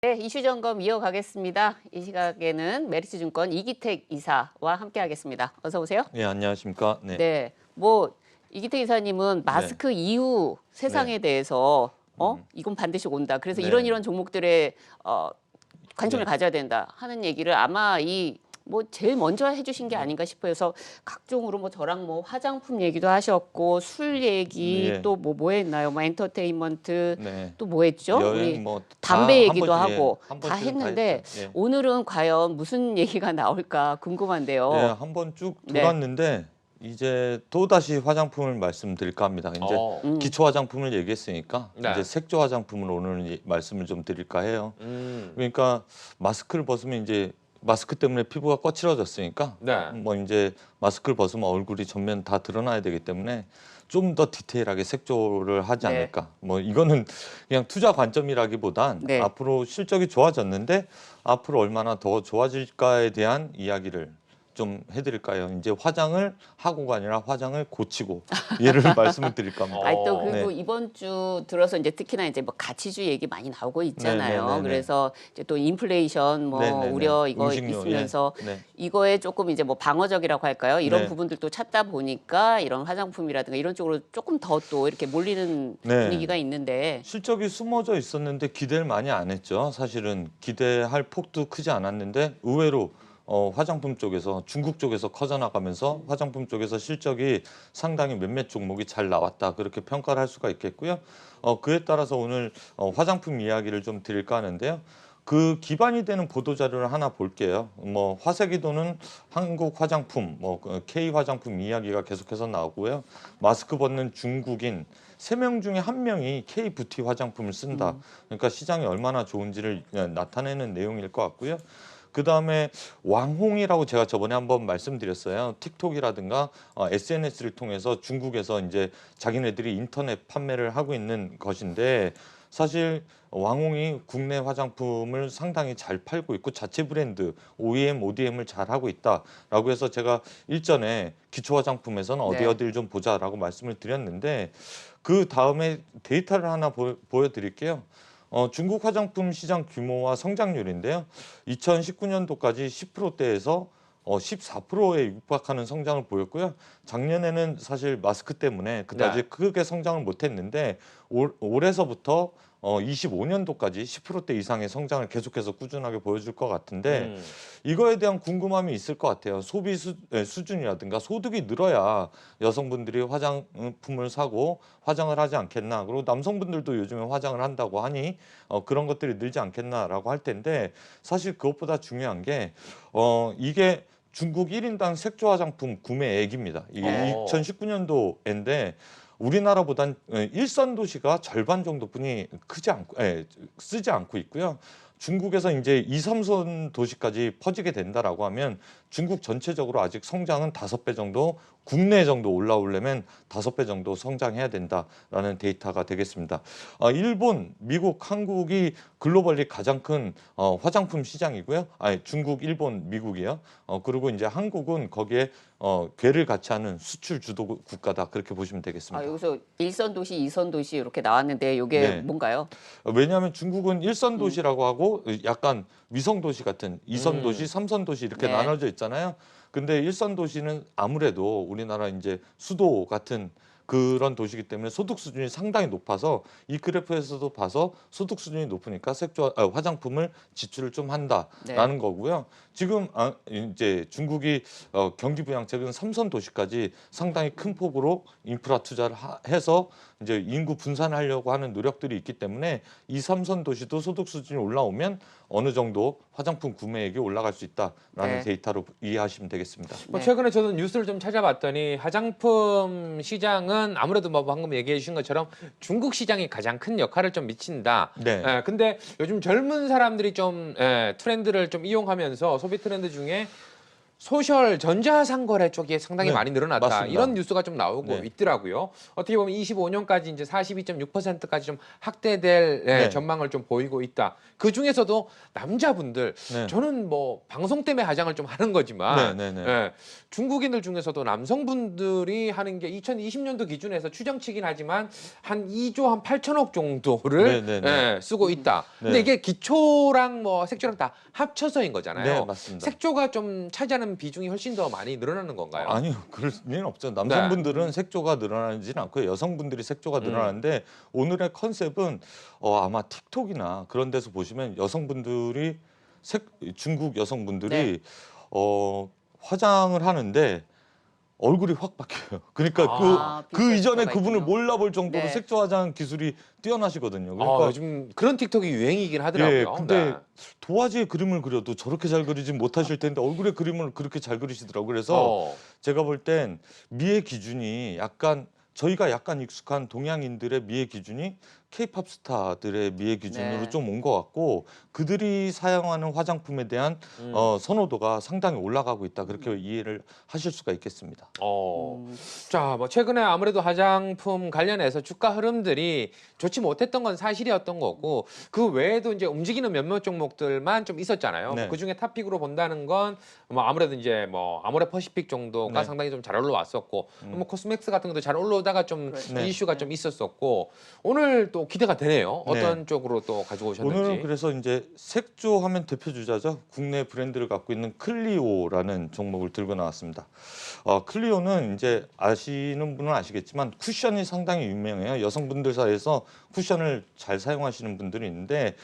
네, 이슈 점검 이어가겠습니다. 이 시각에는 메리츠증권 이기택 이사와 함께하겠습니다. 어서 오세요. 네, 안녕하십니까. 네. 네, 뭐 이기택 이사님은 네. 마스크 이후 세상에 네. 대해서 이건 반드시 온다. 그래서 네. 이런 종목들에 관심을 네. 가져야 된다 하는 얘기를 아마 뭐 제일 먼저 해주신 게 아닌가 싶어서 각종으로 뭐 저랑 뭐 화장품 얘기도 하셨고 술 얘기 예. 또 뭐 했나요? 뭐 엔터테인먼트 네. 또 뭐 했죠? 우리 여행 뭐 담배 다 얘기도 한 하고 한 다 번씩은 다 했는데 했죠. 예. 오늘은 과연 무슨 얘기가 나올까 네, 궁금한데요. 한 번 쭉 네. 돌았는데 이제 또다시 화장품을 말씀드릴까 합니다. 이제 기초 화장품을 얘기했으니까 네. 이제 색조 화장품을 오늘 말씀을 좀 드릴까 해요. 그러니까 마스크를 벗으면 이제 마스크 때문에 피부가 거칠어졌으니까 네. 뭐 이제 마스크를 벗으면 얼굴이 전면 다 드러나야 되기 때문에 좀 더 디테일하게 색조를 하지 네. 않을까. 뭐 이거는 그냥 투자 관점이라기보단 네. 앞으로 실적이 좋아졌는데 앞으로 얼마나 더 좋아질까에 대한 이야기를 좀 해드릴까요? 이제 화장을 하고가 아니라 화장을 고치고 예를 말씀을 드릴까 합니다. 아니 또 그리고 네. 이번 주 들어서 이제 특히나 이제 뭐 가치주 얘기 많이 나오고 있잖아요. 네네네네. 그래서 이제 또 인플레이션 뭐 네네네. 우려 이거 음식료, 있으면서 예. 네. 이거에 조금 이제 뭐 방어적이라고 할까요? 이런 네. 부분들도 찾다 보니까 이런 화장품이라든가 이런 쪽으로 조금 더 또 이렇게 몰리는 네. 분위기가 있는데 실적이 숨어져 있었는데 기대를 많이 안 했죠. 사실은 기대할 폭도 크지 않았는데 의외로 화장품 쪽에서 중국 쪽에서 커져나가면서 화장품 쪽에서 실적이 상당히 몇몇 종목이 잘 나왔다 그렇게 평가를 할 수가 있겠고요. 그에 따라서 오늘 화장품 이야기를 좀 드릴까 하는데요. 그 기반이 되는 보도 자료를 하나 볼게요. 뭐 화세기도는 한국 화장품, 그 K 화장품 이야기가 계속해서 나오고요. 마스크 벗는 중국인 3명 중에 1명이 K 뷰티 화장품을 쓴다. 그러니까 시장이 얼마나 좋은지를 나타내는 내용일 것 같고요. 그 다음에 왕홍이라고 제가 저번에 한번 말씀드렸어요. 틱톡이라든가 SNS를 통해서 중국에서 이제 자기네들이 인터넷 판매를 하고 있는 것인데 사실 왕홍이 국내 화장품을 상당히 잘 팔고 있고 자체 브랜드 OEM, ODM을 잘 하고 있다라고 해서 제가 일전에 기초 화장품에서는 네. 어디를 좀 보자라고 말씀을 드렸는데 그 다음에 데이터를 하나 보여드릴게요. 중국 화장품 시장 규모와 성장률인데요. 2019년도까지 10%대에서 14%에 육박하는 성장을 보였고요. 작년에는 사실 마스크 때문에 그다지 네. 크게 성장을 못했는데 올해서부터 25년도까지 10%대 이상의 성장을 계속해서 꾸준하게 보여줄 것 같은데 이거에 대한 궁금함이 있을 것 같아요. 소비 수준이라든가 소득이 늘어야 여성분들이 화장품을 사고 화장을 하지 않겠나. 그리고 남성분들도 요즘에 화장을 한다고 하니 그런 것들이 늘지 않겠나라고 할 텐데 사실 그것보다 중요한 게 이게 중국 1인당 색조 화장품 구매액입니다. 이게 2019년도인데 우리나라보단 일선 도시가 절반 정도뿐이 쓰지 않고 있고요. 중국에서 이제 2, 3선 도시까지 퍼지게 된다라고 하면 중국 전체적으로 아직 성장은 5배 정도, 국내 정도 올라오려면 5배 정도 성장해야 된다라는 데이터가 되겠습니다. 일본, 미국, 한국이 글로벌리 가장 큰 화장품 시장이고요. 중국, 일본, 미국이요. 그리고 이제 한국은 거기에 궤를 같이 하는 수출 주도 국가다 그렇게 보시면 되겠습니다. 여기서 1선 도시, 2선 도시 이렇게 나왔는데 이게 네. 뭔가요? 왜냐하면 중국은 1선 도시라고 하고 약간 위성 도시 같은 2선 도시, 3선 도시 이렇게 네. 나눠져 있잖아요. 근데 1선 도시는 아무래도 우리나라 이제 수도 같은 그런 도시이기 때문에 소득 수준이 상당히 높아서 이 그래프에서도 봐서 소득 수준이 높으니까 화장품을 지출을 좀 한다라는 네. 거고요. 지금 이제 중국이 경기 부양책은 3선 도시까지 상당히 큰 폭으로 인프라 투자를 해서 이제 인구 분산하려고 하는 노력들이 있기 때문에 이 3선 도시도 소득 수준이 올라오면 어느 정도 화장품 구매액이 올라갈 수 있다라는 네. 데이터로 이해하시면 되겠습니다. 뭐 네. 최근에 저도 뉴스를 좀 찾아봤더니 화장품 시장은 아무래도 뭐 방금 얘기해 주신 것처럼 중국 시장이 가장 큰 역할을 좀 미친다. 네. 근데 요즘 젊은 사람들이 좀 트렌드를 좀 이용하면서 소비 트렌드 중에 소셜 전자상거래 쪽에 상당히 네, 많이 늘어났다. 맞습니다. 이런 뉴스가 좀 나오고 네. 있더라고요. 어떻게 보면 25년까지 이제 42.6%까지 좀 확대될 네. 전망을 좀 보이고 있다. 그 중에서도 남자분들 네. 저는 뭐 방송 때문에 화장을 좀 하는 거지만 네, 네, 네. 중국인들 중에서도 남성분들이 하는 게 2020년도 기준에서 추정치긴 하지만 한 2조 한 8천억 정도를 네, 네, 네. 쓰고 있다. 근데 네. 이게 기초랑 뭐 색조랑 다 합쳐서인 거잖아요. 네, 맞습니다. 색조가 좀 차지하는 비중이 훨씬 더 많이 늘어나는 건가요? 아니요, 그럴 리는 없죠. 남성분들은 색조가 늘어나지는 않고요. 여성분들이 색조가 늘어나는데 오늘의 컨셉은 아마 틱톡이나 그런 데서 보시면 여성분들이 중국 여성분들이 네. 화장을 하는데 얼굴이 확 바뀌어요. 그러니까 아, 그 비슷할 이전에 수가 그분을 있군요. 몰라볼 정도로 네. 색조 화장 기술이 뛰어나시거든요. 아, 그러니까 요즘 그런 틱톡이 유행이긴 하더라고요. 예, 근데 네. 도화지에 그림을 그려도 저렇게 잘 그리진 못하실 텐데 얼굴에 그림을 그렇게 잘 그리시더라고요. 그래서 어. 제가 볼 땐 미의 기준이 약간 저희가 약간 익숙한 동양인들의 미의 기준이 케이팝 스타들의 미의 기준으로 네. 좀 온 것 같고 그들이 사용하는 화장품에 대한 선호도가 상당히 올라가고 있다. 그렇게 이해를 하실 수가 있겠습니다. 자, 뭐 최근에 아무래도 화장품 관련해서 주가 흐름들이 좋지 못했던 건 사실이었던 거고 그 외에도 이제 움직이는 몇몇 종목들만 좀 있었잖아요. 네. 그 중에 탑픽으로 본다는 건 뭐 아무래도 이제 뭐 아모레 퍼시픽 정도가 네. 상당히 좀 잘 올라왔었고 뭐 코스맥스 같은 것도 잘 올라오다가 좀 그렇죠. 이슈가 네. 좀 있었었고 오늘 또 기대가 되네요. 네. 어떤 쪽으로 또 가지고 오셨는지. 오늘은 그래서 이제 색조 하면 대표 주자죠. 국내 브랜드를 갖고 있는 클리오라는 종목을 들고 나왔습니다. 클리오는 이제 아시는 분은 아시겠지만 쿠션이 상당히 유명해요. 여성분들 사이에서 쿠션을 잘 사용하시는 분들이 있는데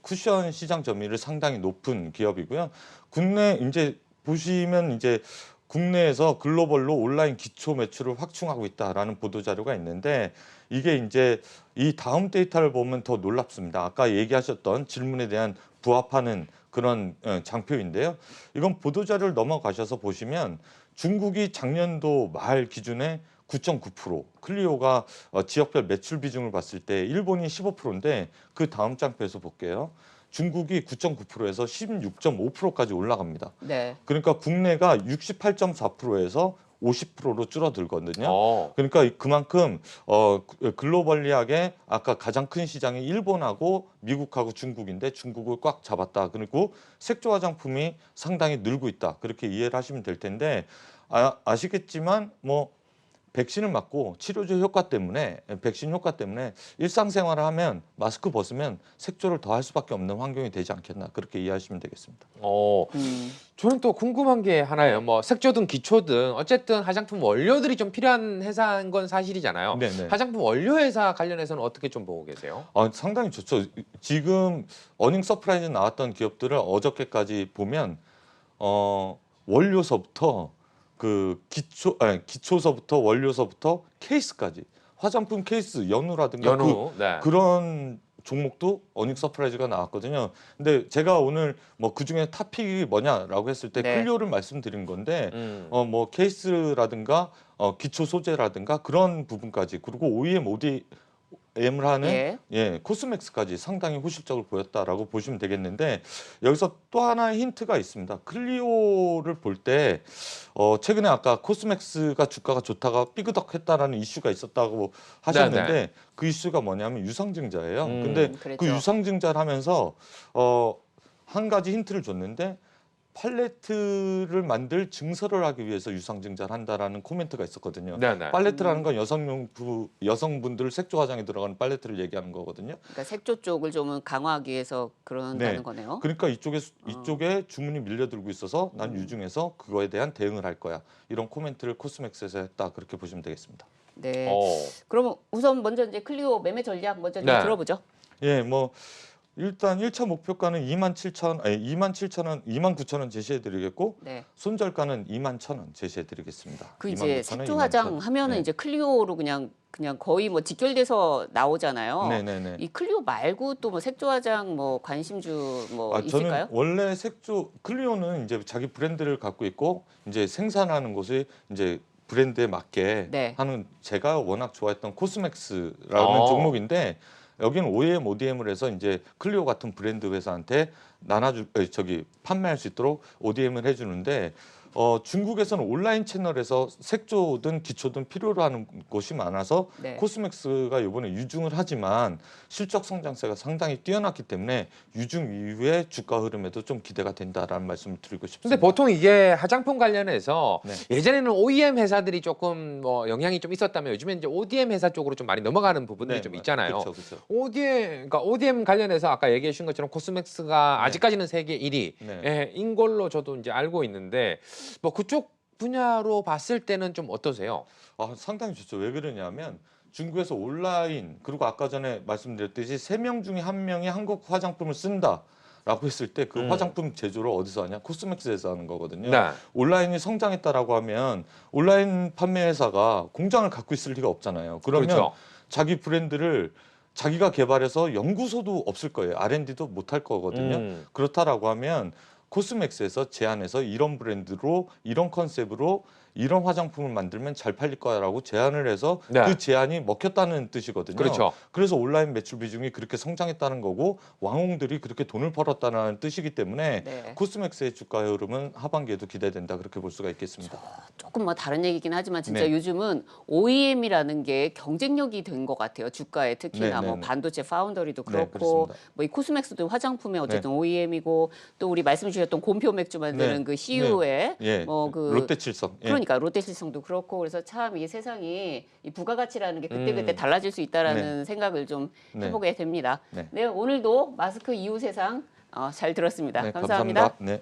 쿠션 시장 점유율이 상당히 높은 기업이고요. 국내 이제 보시면 이제 국내에서 글로벌로 온라인 기초 매출을 확충하고 있다라는 보도 자료가 있는데 이게 이제 이 다음 데이터를 보면 더 놀랍습니다. 아까 얘기하셨던 질문에 대한 부합하는 그런 장표인데요. 이건 보도 자료를 넘어가셔서 보시면 중국이 작년도 말 기준에 9.9%, 클리오가 지역별 매출 비중을 봤을 때 일본이 15%인데 그 다음 장표에서 볼게요. 중국이 9.9%에서 16.5%까지 올라갑니다. 네. 그러니까 국내가 68.4%에서 50%로 줄어들거든요. 그러니까 그만큼 글로벌리하게 아까 가장 큰 시장이 일본하고 미국하고 중국인데 중국을 꽉 잡았다. 그리고 색조 화장품이 상당히 늘고 있다. 그렇게 이해를 하시면 될 텐데 아시겠지만 뭐 백신을 맞고 치료제 효과 때문에 백신 효과 때문에 일상생활을 하면 마스크 벗으면 색조를 더 할 수밖에 없는 환경이 되지 않겠나 그렇게 이해하시면 되겠습니다. 저는 또 궁금한 게 하나예요. 뭐 색조든 기초든 어쨌든 화장품 원료들이 좀 필요한 회사인 건 사실이잖아요. 네네. 화장품 원료 회사 관련해서는 어떻게 좀 보고 계세요? 상당히 좋죠. 지금 어닝 서프라이즈 나왔던 기업들을 어저께까지 보면 원료서부터 그 기초서부터 원료서부터 케이스까지 화장품 케이스 연우라든가 네. 그런 종목도 어닝 서프라이즈가 나왔거든요. 근데 제가 오늘 뭐 그중에 탑픽이 뭐냐라고 했을 때 네. 클리오를 말씀드린 건데 뭐 케이스라든가 기초 소재라든가 그런 부분까지 그리고 OEM, ODM을 하는 코스맥스까지 상당히 호실적을 보였다라고 보시면 되겠는데 여기서 또 하나의 힌트가 있습니다. 클리오를 볼 때 최근에 아까 코스맥스가 주가가 좋다가 삐그덕했다라는 이슈가 있었다고 하셨는데 네네. 그 이슈가 뭐냐면 유상증자예요. 근데 그 그랬죠. 유상증자를 하면서 한 가지 힌트를 줬는데 팔레트를 만들 증설을 하기 위해서 유상증자를 한다라는 코멘트가 있었거든요. 네네. 팔레트라는 건 여성분들 색조 화장에 들어가는 팔레트를 얘기하는 거거든요. 그러니까 색조 쪽을 좀 강화하기 위해서 그런다는 네. 거네요. 그러니까 이쪽에 주문이 밀려들고 있어서 난 유중해서 그거에 대한 대응을 할 거야. 이런 코멘트를 코스맥스에서 했다. 그렇게 보시면 되겠습니다. 네. 그러면 우선 먼저 이제 클리오 매매 전략 먼저 좀 네. 들어보죠. 예, 뭐 일단 1차 목표가는 29,000원 제시해 드리겠고 네. 손절가는 21,000원 제시해 드리겠습니다. 그 이제 색조 화장 하면은 네. 이제 클리오로 그냥 거의 뭐 직결돼서 나오잖아요. 네네네. 이 클리오 말고 또 뭐 색조 화장 뭐 관심주 뭐 있을까요? 저는 원래 클리오는 이제 자기 브랜드를 갖고 있고 이제 생산하는 곳이 이제 브랜드에 맞게 네. 하는 제가 워낙 좋아했던 코스맥스라는 종목인데 여기는 OEM, ODM을 해서 이제 클리오 같은 브랜드 회사한테 판매할 수 있도록 ODM을 해주는데 중국에서는 온라인 채널에서 색조든 기초든 필요로 하는 곳이 많아서 네. 코스맥스가 이번에 유중을 하지만 실적 성장세가 상당히 뛰어났기 때문에 유중 이후에 주가 흐름에도 좀 기대가 된다라는 말씀을 드리고 싶습니다. 근데 보통 이게 화장품 관련해서 네. 예전에는 OEM 회사들이 조금 뭐 영향이 좀 있었다면 요즘엔 이제 ODM 회사 쪽으로 좀 많이 넘어가는 부분들이 좀 있잖아요. 그렇죠. 그러니까 ODM 관련해서 아까 얘기해 주신 것처럼 코스맥스가 네. 아직까지는 세계 1위 네. 인 걸로 저도 이제 알고 있는데 뭐 그쪽 분야로 봤을 때는 좀 어떠세요? 상당히 좋죠. 왜 그러냐면 중국에서 온라인 그리고 아까 전에 말씀드렸듯이 3명 중에 1명이 한국 화장품을 쓴다라고 했을 때 그 화장품 제조를 어디서 하냐? 코스맥스에서 하는 거거든요. 네. 온라인이 성장했다라고 하면 온라인 판매 회사가 공장을 갖고 있을 리가 없잖아요. 그러면 그렇죠. 자기 브랜드를 자기가 개발해서 연구소도 없을 거예요. R&D도 못 할 거거든요. 그렇다라고 하면 코스맥스에서 제안해서 이런 브랜드로 이런 컨셉으로 이런 화장품을 만들면 잘 팔릴 거야라고 제안을 해서 네. 그 제안이 먹혔다는 뜻이거든요. 그렇죠. 그래서 온라인 매출 비중이 그렇게 성장했다는 거고 왕홍들이 그렇게 돈을 벌었다는 뜻이기 때문에 네. 코스맥스의 주가 흐름은 하반기에도 기대된다 그렇게 볼 수가 있겠습니다. 조금 뭐 다른 얘기긴 하지만 진짜 네. 요즘은 OEM이라는 게 경쟁력이 된 것 같아요. 주가에 특히나 네, 뭐 네, 네. 반도체 파운더리도 네, 그렇고 그렇습니다. 뭐 이 코스맥스도 화장품의 어쨌든 OEM이고 또 우리 말씀 주셨던 곰표 맥주 만드는 네. 그 CU의 예, 뭐 그 롯데칠성. 예. 그러니까 롯데실성도 그렇고 그래서 참 이 세상이 이 부가가치라는 게 그때그때 달라질 수 있다라는 생각을 좀 네. 해보게 됩니다. 네. 네, 오늘도 마스크 이후 세상 잘 들었습니다. 네, 감사합니다. 네.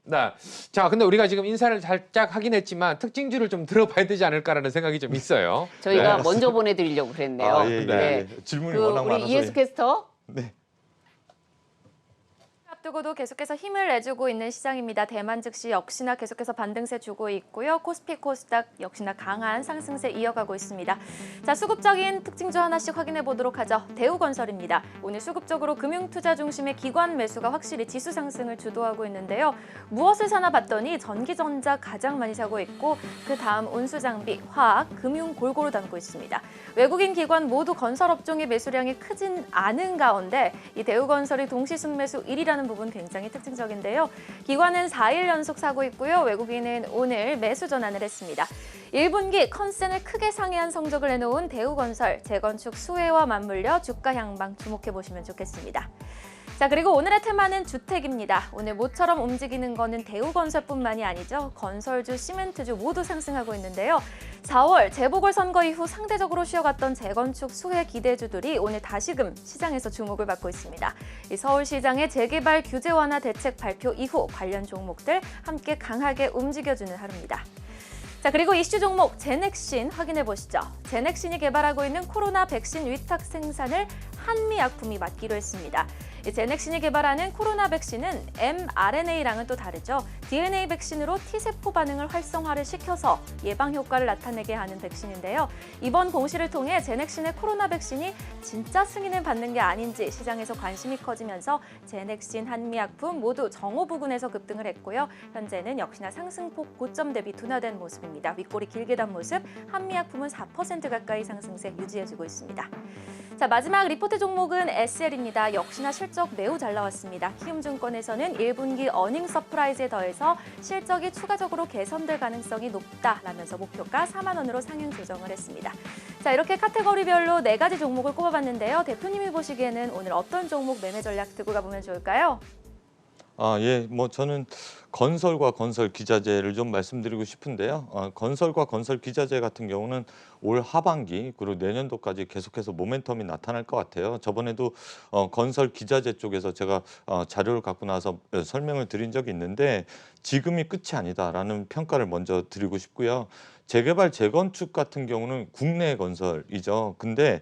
네. 자, 근데 우리가 지금 인사를 살짝 하긴 했지만 특징주를 좀 들어봐야 되지 않을까라는 생각이 좀 있어요. 저희가 네. 먼저 보내드리려고 그랬네요. 예. 질문이 그 워낙 우리 많아서. 이해수 캐스터. 네. 앞두고도 계속해서 힘을 내주고 있는 시장입니다. 대만 즉시 역시나 계속해서 반등세 주고 있고요. 코스피 코스닥 역시나 강한 상승세 이어가고 있습니다. 자, 수급적인 특징주 하나씩 확인해 보도록 하죠. 대우건설입니다. 오늘 수급적으로 금융투자 중심의 기관 매수가 확실히 지수 상승을 주도하고 있는데요. 무엇을 사나 봤더니 전기전자 가장 많이 사고 있고 그 다음 운수장비, 화학, 금융 골고루 담고 있습니다. 외국인 기관 모두 건설업종의 매수량이 크진 않은 가운데 이 대우건설이 동시 순매수 1위라는 부분 굉장히 특징적인데요. 기관은 4일 연속 사고 있고요. 외국인은 오늘 매수 전환을 했습니다. 1분기 컨센을 크게 상회한 성적을 내놓은 대우건설, 재건축 수혜와 맞물려 주가 향방 주목해 보시면 좋겠습니다. 자, 그리고 오늘의 테마는 주택입니다. 오늘 모처럼 움직이는 거는 대우건설뿐만이 아니죠. 건설주, 시멘트주 모두 상승하고 있는데요. 4월 재보궐선거 이후 상대적으로 쉬어갔던 재건축 수혜 기대주들이 오늘 다시금 시장에서 주목을 받고 있습니다. 이 서울시장의 재개발 규제 완화 대책 발표 이후 관련 종목들 함께 강하게 움직여주는 하루입니다. 자, 그리고 이슈 종목 제넥신 확인해 보시죠. 제넥신이 개발하고 있는 코로나 백신 위탁 생산을 한미약품이 맡기로 했습니다. 이 제넥신이 개발하는 코로나 백신은 mRNA랑은 또 다르죠. DNA 백신으로 T세포 반응을 활성화를 시켜서 예방 효과를 나타내게 하는 백신인데요. 이번 공시를 통해 제넥신의 코로나 백신이 진짜 승인을 받는 게 아닌지 시장에서 관심이 커지면서 제넥신, 한미약품 모두 정오 부근에서 급등을 했고요. 현재는 역시나 상승폭 고점 대비 둔화된 모습입니다. 윗골이 길게 단 모습, 한미약품은 4% 가까이 상승세 유지해주고 있습니다. 자, 마지막 리포트 종목은 SL입니다. 역시나 실적 매우 잘 나왔습니다. 키움증권에서는 1분기 어닝 서프라이즈에 더해서 실적이 추가적으로 개선될 가능성이 높다라면서 목표가 4만 원으로 상향 조정을 했습니다. 자, 이렇게 카테고리별로 4가지 종목을 꼽아봤는데요. 대표님이 보시기에는 오늘 어떤 종목 매매 전략 들고 가보면 좋을까요? 예, 뭐 저는 건설과 건설 기자재를 좀 말씀드리고 싶은데요. 건설과 건설 기자재 같은 경우는 올 하반기 그리고 내년도까지 계속해서 모멘텀이 나타날 것 같아요. 저번에도 건설 기자재 쪽에서 제가 자료를 갖고 나서 설명을 드린 적이 있는데 지금이 끝이 아니다라는 평가를 먼저 드리고 싶고요. 재개발, 재건축 같은 경우는 국내 건설이죠. 근데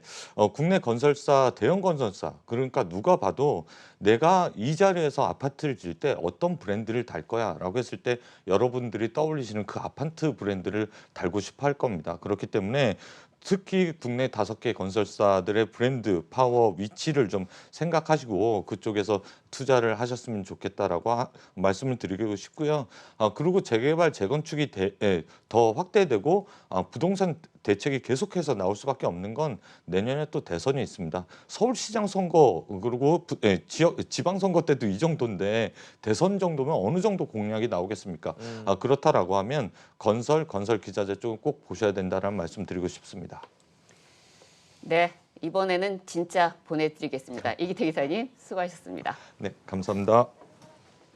국내 건설사, 대형 건설사, 그러니까 누가 봐도 내가 이 자리에서 아파트를 질 때 어떤 브랜드를 달 거야라고 했을 때 여러분들이 떠올리시는 그 아파트 브랜드를 달고 싶어 할 겁니다. 그렇기 때문에 특히 국내 5개 건설사들의 브랜드, 파워, 위치를 좀 생각하시고 그쪽에서 투자를 하셨으면 좋겠다라고 말씀을 드리고 싶고요. 그리고 재개발, 재건축이 더 확대되고 부동산 대책이 계속해서 나올 수밖에 없는 건 내년에 또 대선이 있습니다. 서울시장 선거 그리고 지방 선거 때도 이 정도인데 대선 정도면 어느 정도 공약이 나오겠습니까? 그렇다라고 하면 건설 기자재 쪽은 꼭 보셔야 된다는 말씀 드리고 싶습니다. 네, 이번에는 진짜 보내드리겠습니다. 이기태 기사님 수고하셨습니다. 네, 감사합니다.